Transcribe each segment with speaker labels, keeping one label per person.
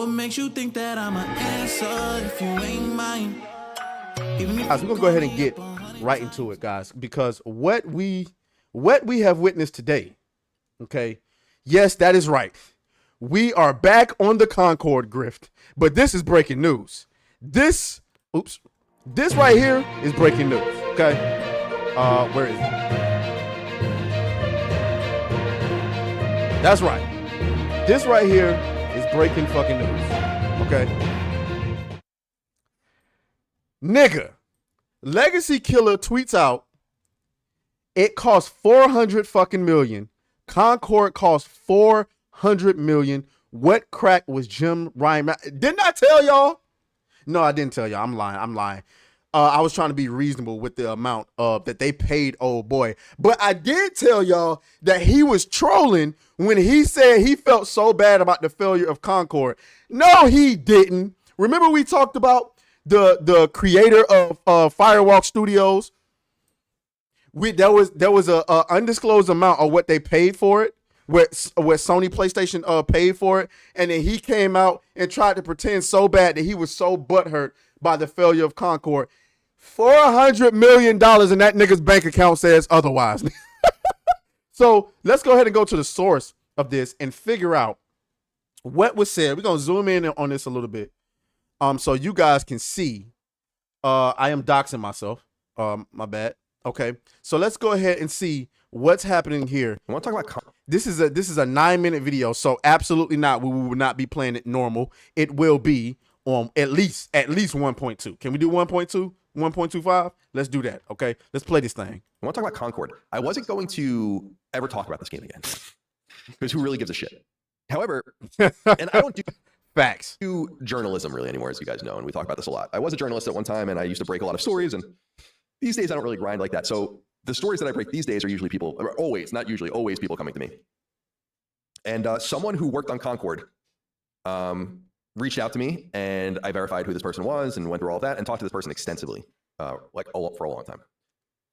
Speaker 1: What makes you think that I'm an answer if you ain't mine?
Speaker 2: Guys, we're gonna go ahead and get right into it, guys, because what we have witnessed today, okay? Yes, that is right. We are back on the Concord grift, but this is breaking news. This right here is breaking news, okay? Where is it? That's right. This right here is breaking fucking news, okay? Nigga, Legacy Killer tweets out, it cost 400 fucking million. Concord cost 400 million. What crack was Jim Ryan? Didn't I tell y'all? No, I didn't tell y'all. I'm lying. I was trying to be reasonable with the amount that they paid old boy. But I did tell y'all that he was trolling when he said he felt so bad about the failure of Concord. No, he didn't. Remember we talked about the creator of Firewalk Studios? There was a undisclosed amount of what they paid for it, what Sony PlayStation paid for it, and then he came out and tried to pretend so bad that he was so butthurt by the failure of Concord. $400 million in that nigga's bank account says otherwise. So let's go ahead and go to the source of this and figure out what was said. We're gonna zoom in on this a little bit, so you guys can see. I am doxing myself. My bad. Okay, so let's go ahead and see what's happening here.
Speaker 3: I want to talk about
Speaker 2: this is a 9-minute video, so absolutely not. We will not be playing it normal. It will be on at least 1.2. Can we do 1.2? 1.25? Let's do that. Okay, let's play this thing.
Speaker 3: I want to talk about Concord. I wasn't going to ever talk about this game again because who really gives a shit? However, and I don't do
Speaker 2: facts
Speaker 3: do journalism really anymore, as you guys know, and we talk about this a lot. I was a journalist at one time, and I used to break a lot of stories, and these days I don't really grind like that. So the stories that I break these days are usually people, or always, not usually, always people coming to me. And someone who worked on Concord reached out to me, and I verified who this person was and went through all that and talked to this person extensively, for a long time.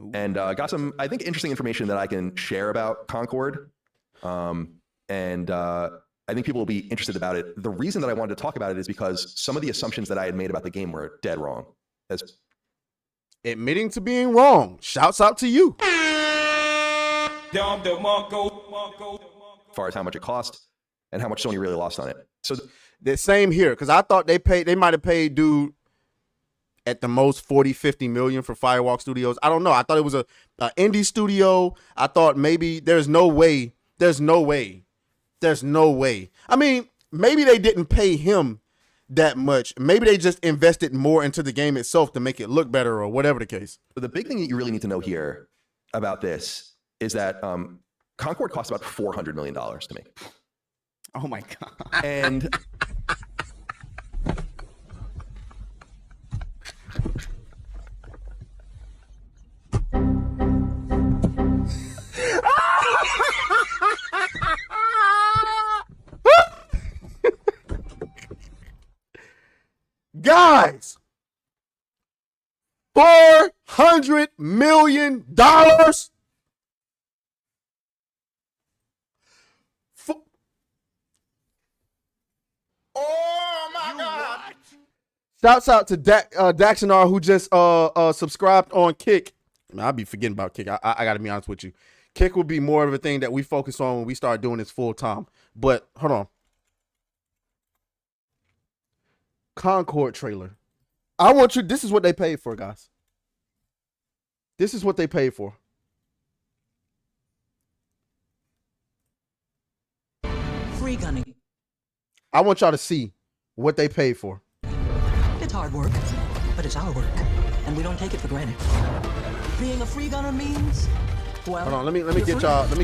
Speaker 3: Ooh. And got some, I think, interesting information that I can share about Concord. I think people will be interested about it. The reason that I wanted to talk about it is because some of the assumptions that I had made about the game were dead wrong.
Speaker 2: Admitting to being wrong. Shouts out to you.
Speaker 3: As far as how much it cost and how much Sony really lost on it. So
Speaker 2: the same here, because I thought they might have paid dude at the most 40, 50 million for Firewalk Studios. I don't know. I thought it was a indie studio. I thought maybe there's no way. I mean, maybe they didn't pay him that much. Maybe they just invested more into the game itself to make it look better or whatever the case.
Speaker 3: So the big thing that you really need to know here about this is that Concord cost about $400 million to make.
Speaker 2: Oh my God.
Speaker 3: And
Speaker 2: guys, $400 million.
Speaker 4: Oh my God!
Speaker 2: Shouts out to Daxonar, who just subscribed on Kick. Man, I'll be forgetting about Kick. I gotta be honest with you. Kick will be more of a thing that we focus on when we start doing this full time. But hold on. Concord trailer. I want you. This is what they paid for, guys. This is what they paid for.
Speaker 5: Free gunning.
Speaker 2: I want y'all to see what they paid for.
Speaker 5: It's hard work, but it's our work, and we don't take it for granted. Being a free gunner means, well,
Speaker 2: hold on, let me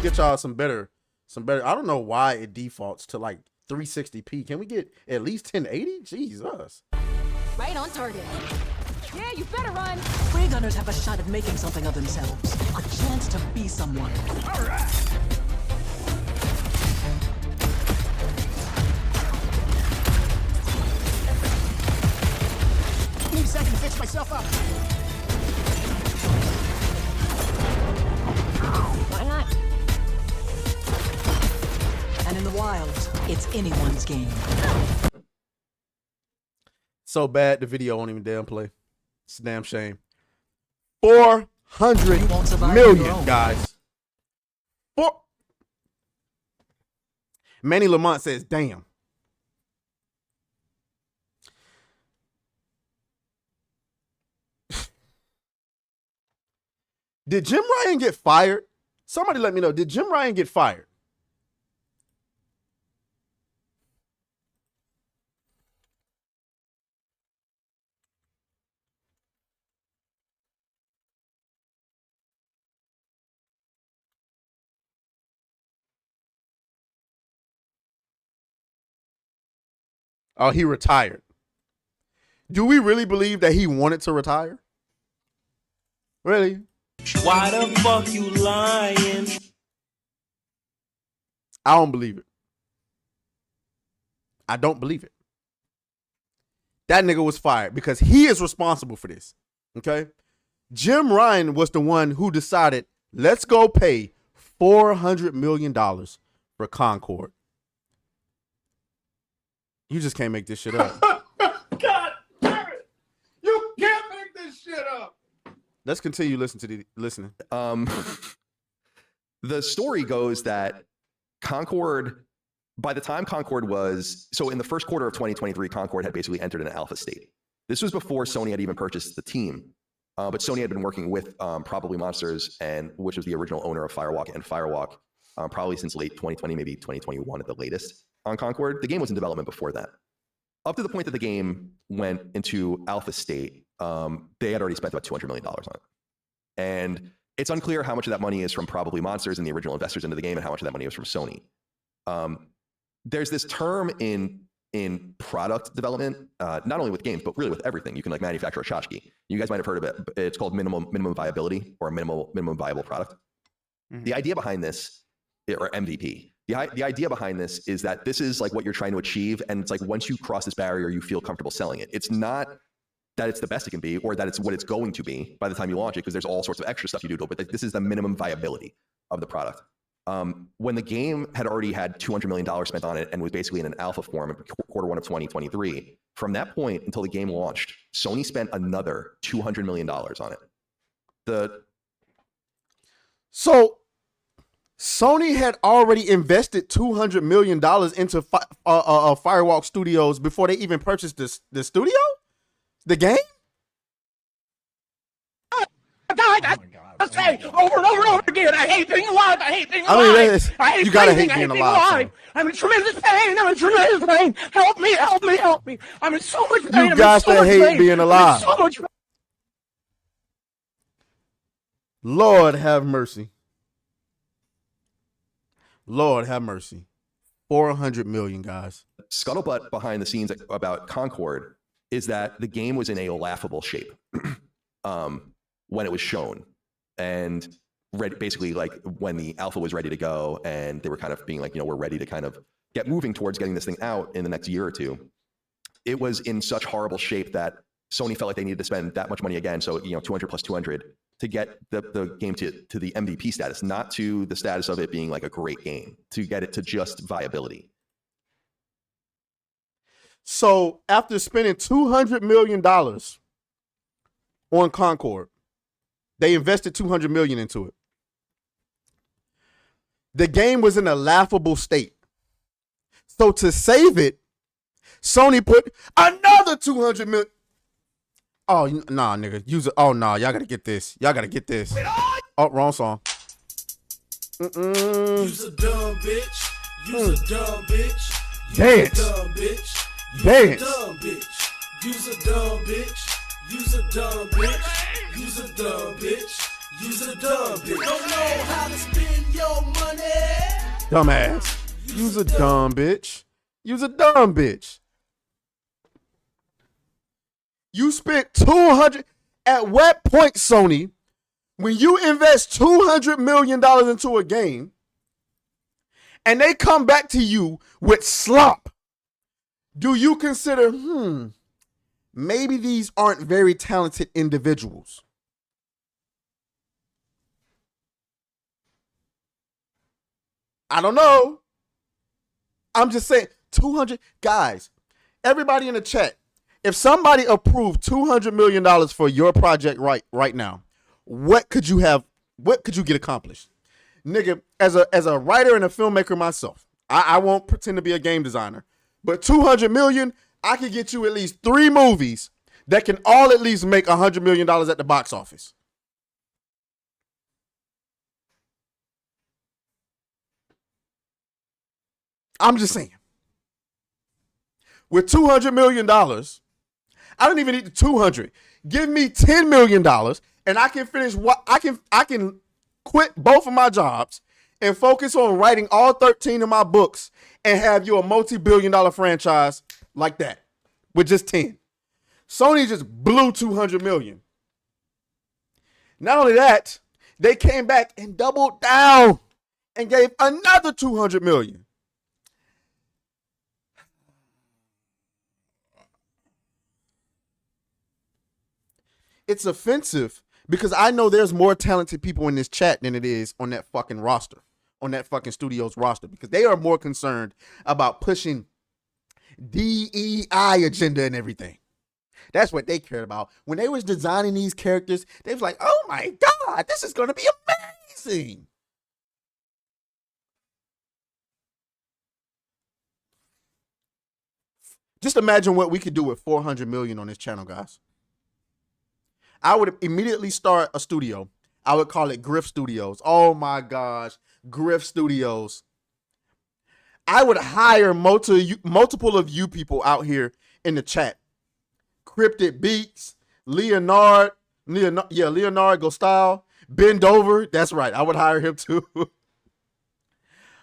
Speaker 2: get y'all some better. I don't know why it defaults to like 360p. Can we get at least 1080? Jesus.
Speaker 6: Right on target. Yeah, you better run.
Speaker 5: Free gunners have a shot at making something of themselves, a chance to be someone.
Speaker 4: All right. Need a second to fix myself up.
Speaker 6: Why not?
Speaker 5: And in the wild, it's anyone's game.
Speaker 2: So bad the video won't even damn play. It's a damn shame. 400
Speaker 5: You won't survive on
Speaker 2: million,
Speaker 5: your own.
Speaker 2: guys. Manny Lamont says, damn. Did Jim Ryan get fired? Somebody let me know. Did Jim Ryan get fired? Oh, he retired. Do we really believe that he wanted to retire? Really?
Speaker 1: Why the fuck you lying?
Speaker 2: I don't believe it. I don't believe it. That nigga was fired because he is responsible for this. Okay? Jim Ryan was the one who decided, let's go pay $400 million for Concord. You just can't make this shit up.
Speaker 4: God damn it! You can't make this shit up.
Speaker 2: Let's continue listening.
Speaker 3: The story goes that Concord, by the time Concord was, so in the first quarter of 2023, Concord had basically entered an alpha state. This was before Sony had even purchased the team, but Sony had been working with Probably Monsters, and which was the original owner of Firewalk and Firewalk, probably since late 2020, maybe 2021 at the latest on Concord. The game was in development before that. Up to the point that the game went into alpha state, they had already spent about $200 million on it. And it's unclear how much of that money is from Probably Monsters and the original investors into the game and how much of that money is from Sony. There's this term in product development, not only with games, but really with everything. You can like manufacture a tchotchke. You guys might have heard of it. It's called minimum viability or minimum viable product. Mm-hmm. The idea behind this, or MVP, the idea behind this is that this is like what you're trying to achieve. And it's like once you cross this barrier, you feel comfortable selling it. It's not that it's the best it can be or that it's what it's going to be by the time you launch it, because there's all sorts of extra stuff you do to it. But this is the minimum viability of the product. When the game had already had $200 million spent on it and was basically in an alpha form in quarter one of 2023, from that point until the game launched, Sony spent another $200 million on it.
Speaker 2: So Sony had already invested $200 million into Firewalk Studios before they even purchased the studio? The game?
Speaker 4: I say over and over and over again, I hate being alive. I hate being alive. I hate
Speaker 2: you gotta
Speaker 4: breathing,
Speaker 2: hate being
Speaker 4: I hate
Speaker 2: alive.
Speaker 4: I'm in tremendous pain. I'm in tremendous pain. Help me, help me, help me. I'm in so much pain.
Speaker 2: You got to hate being alive.
Speaker 4: So much pain.
Speaker 2: Lord have mercy. Lord have mercy. 400 million, guys.
Speaker 3: Scuttlebutt behind the scenes about Concord is that the game was in a laughable shape when it was shown. And basically like when the alpha was ready to go and they were kind of being like, we're ready to kind of get moving towards getting this thing out in the next year or two. It was in such horrible shape that Sony felt like they needed to spend that much money again. So, 200 plus 200 to get the game to the MVP status, not to the status of it being like a great game, to get it to just viability.
Speaker 2: So after spending $200 million on Concord, they invested $200 million into it. The game was in a laughable state. So to save it, Sony put another $200 million. Oh, nah, nigga. Use it. Oh, nah. Y'all gotta get this. Y'all gotta get this. Oh, wrong song.
Speaker 1: You's a dumb bitch. You's a dumb bitch.
Speaker 2: Dance.
Speaker 1: Dumb bitch.
Speaker 2: Dance.
Speaker 1: Dumb bitch. You's a dumb bitch. You's a dumb bitch. You's a dumb bitch. You's a dumb bitch. Don't know how to spend your money.
Speaker 2: Dumbass. You's a dumb bitch. You's a dumb bitch. You spent 200. At what point, Sony, when you invest $200 million into a game and they come back to you with slop, do you consider, maybe these aren't very talented individuals? I don't know. I'm just saying, 200 guys, everybody in the chat, If somebody approved $200 million for your project right now, what could you have? What could you get accomplished? Nigga, as a writer and a filmmaker myself, I won't pretend to be a game designer, but $200 million, I could get you at least 3 movies that can all at least make $100 million at the box office. I'm just saying. With $200 million, I don't even need the 200. Give me $10 million and I can finish what I can quit both of my jobs and focus on writing all 13 of my books and have you a multi-billion-dollar franchise like that with just 10. Sony just blew $200 million. Not only that, they came back and doubled down and gave another $200 million. It's offensive because I know there's more talented people in this chat than it is on that fucking roster, on that fucking studio's roster, because they are more concerned about pushing DEI agenda and everything. That's what they cared about. When they was designing these characters, they was like, oh my God, this is going to be amazing. Just imagine what we could do with 400 million on this channel, guys. I would immediately start a studio. I would call it Griff Studios. Oh my gosh, Griff Studios. I would hire multiple of you people out here in the chat. Cryptic Beats, Leonard Gostyle, Bend Over. That's right, I would hire him too.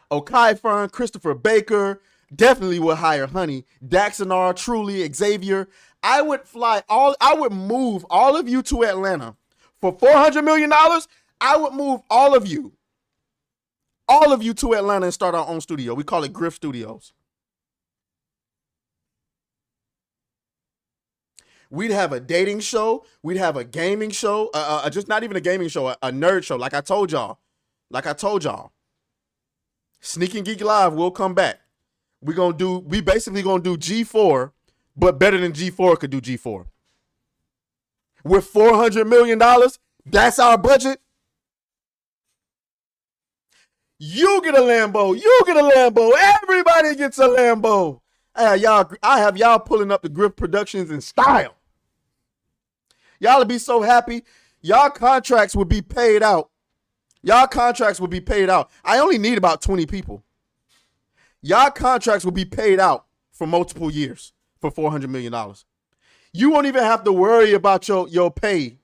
Speaker 2: Okai Fern, Christopher Baker, definitely would hire Honey, Daxonar, Truly, Xavier. I would move all of you to Atlanta. For $400 million, I would move all of you to Atlanta and start our own studio. We call it Griff Studios. We'd have a dating show. We'd have a gaming show. Just not even a gaming show, a nerd show. Like I told y'all. Sneak and Geek Live will come back. We basically gonna do G4, but better than G4 could do G4. With $400 million, that's our budget. You get a Lambo. Everybody gets a Lambo. I have y'all pulling up the Griff Productions in style. Y'all would be so happy. Y'all contracts would be paid out. I only need about 20 people. Y'all contracts will be paid out for multiple years for $400 million. You won't even have to worry about your pay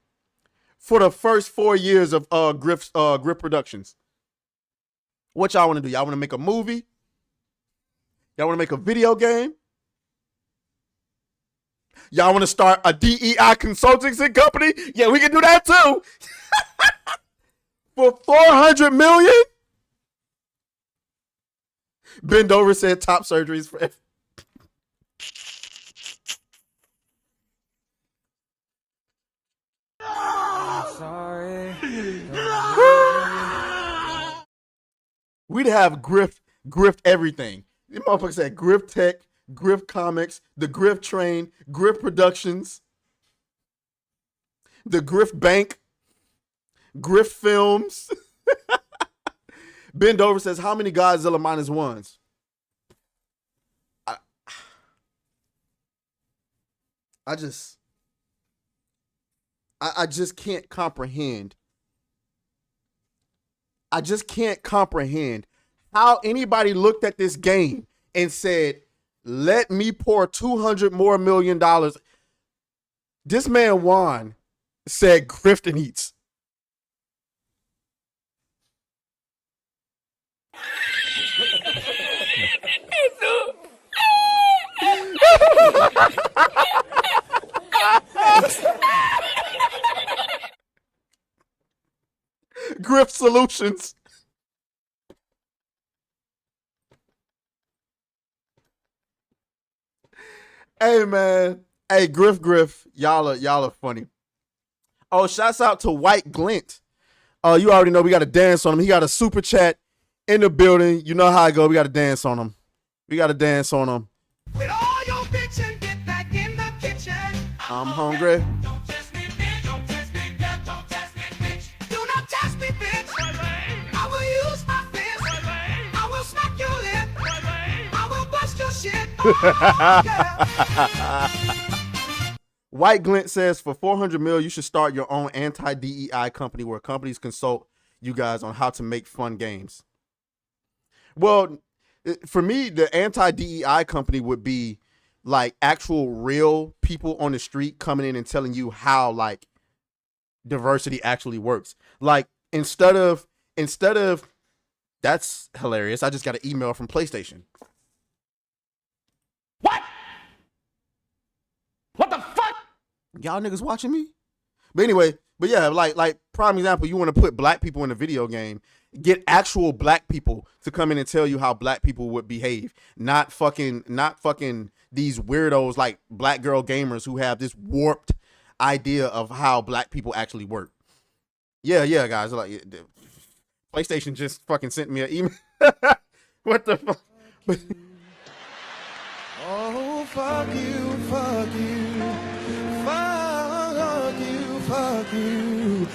Speaker 2: for the first 4 years of Griff Productions. What y'all want to do? Y'all want to make a movie? Y'all want to make a video game? Y'all want to start a DEI consulting company? Yeah, we can do that too. For $400 million? Bend Over said top surgeries for
Speaker 1: Sorry.
Speaker 2: We'd have Griff everything. The motherfucker said Griff Tech, Griff Comics, the Griff Train, Griff Productions, the Griff Bank, Griff Films. Bend Over says, how many Godzilla -1s? I just can't comprehend. I just can't comprehend how anybody looked at this game and said, let me pour $200 million more. This man Juan said Grifton eats. Griff Solutions. Hey man, hey Griff, y'all are funny. Oh, shouts out to White Glint. You already know we got to dance on him. He got a super chat in the building. You know how I go. We got to dance on him.
Speaker 1: With all your bitchin', get back in the kitchen.
Speaker 2: I'm hungry.
Speaker 1: Do not test me, bitch. I will use my fist. I will smack your lip. I will bust your shit.
Speaker 2: White Glint says for 400 mil, you should start your own anti-DEI company where companies consult you guys on how to make fun games. Well, for me, the anti-DEI company would be like actual real people on the street coming in and telling you how like diversity actually works. Like instead of that's hilarious. I just got an email from PlayStation.
Speaker 4: What? What the fuck?
Speaker 2: Y'all niggas watching me? But anyway, but yeah, like prime example, you want to put black people in a video game, get actual black people to come in and tell you how black people would behave, not fucking these weirdos like black girl gamers who have this warped idea of how black people actually work. Yeah, guys, like PlayStation just fucking sent me an email. What the fuck?
Speaker 1: Oh, fuck you, fuck you. Fuck you, fuck you.